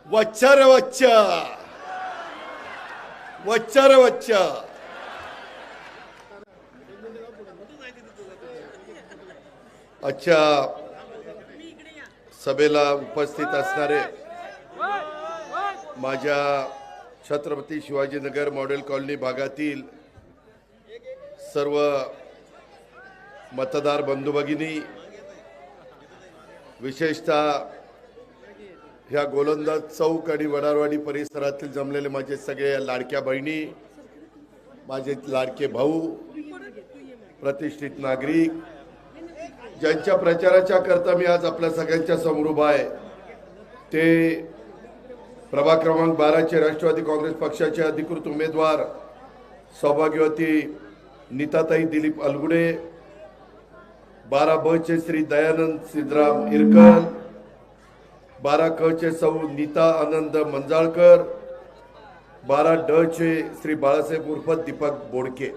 वच्चा रे वच्चा, वच्चा रे वच्चा. अच्छा, सभेला उपस्थित असणारे माझ्या छत्रपती शिवाजीनगर मॉडेल कॉलनी भागातील सर्व मतदार बंधू भगिनी, विशेषतः ह्या गोलंदाज चौक आणि वडारवाडी परिसरातील जमलेले माझे सगळे लाडक्या बहिणी, माझे लाडके भाऊ, प्रतिष्ठित नागरिक, ज्यांच्या प्रचाराच्या करता मी आज आपल्या सगळ्यांच्या समोर उभा आहे, ते प्रभाग क्रमांक 12 चे राष्ट्रवादी काँग्रेस पक्षाचे अधिकृत उमेदवार सौभाग्यवती नीताताई दिलीप अलगुडे, 12 ब चे श्री दयानंद सिद्धराम इरकर, 12 क चे सौ नीता आनंद मंजाळकर, 12 ड चे श्री बाळासाहेब उर्फ दीपक बोडके,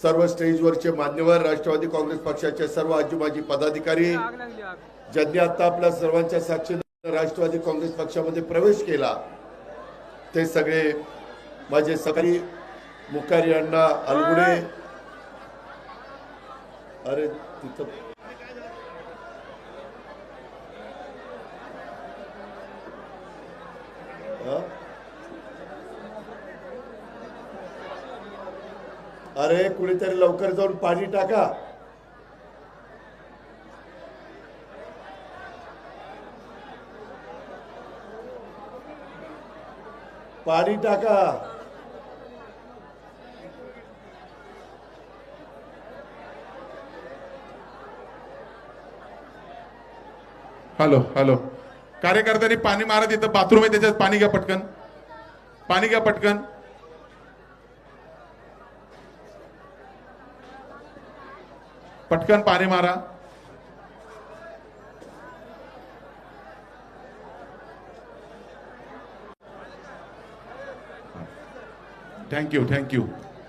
सर्व स्टेजवरचे मान्यवर, राष्ट्रवादी काँग्रेस पक्षाचे सर्व आजी माजी पदाधिकारी, ज्यांनी आता आपल्या सर्वांच्या साक्षीने राष्ट्रवादी काँग्रेस पक्षामध्ये प्रवेश केला, ते सगळे माझे सगळी मुखारी अण्णा अलगुडे. अरे तिथं अरे कुणीतरी लवकर जाऊन पाणी टाका. पाणी टाका. हॅलो हॅलो, कार्यकर्त्यांनी पाणी मारा, तिथं बाथरूम आहे त्याच्यात पाणी घ्या पटकन, पाणी घ्या पटकन. पटकन पाणी मारा. Thank you thank you.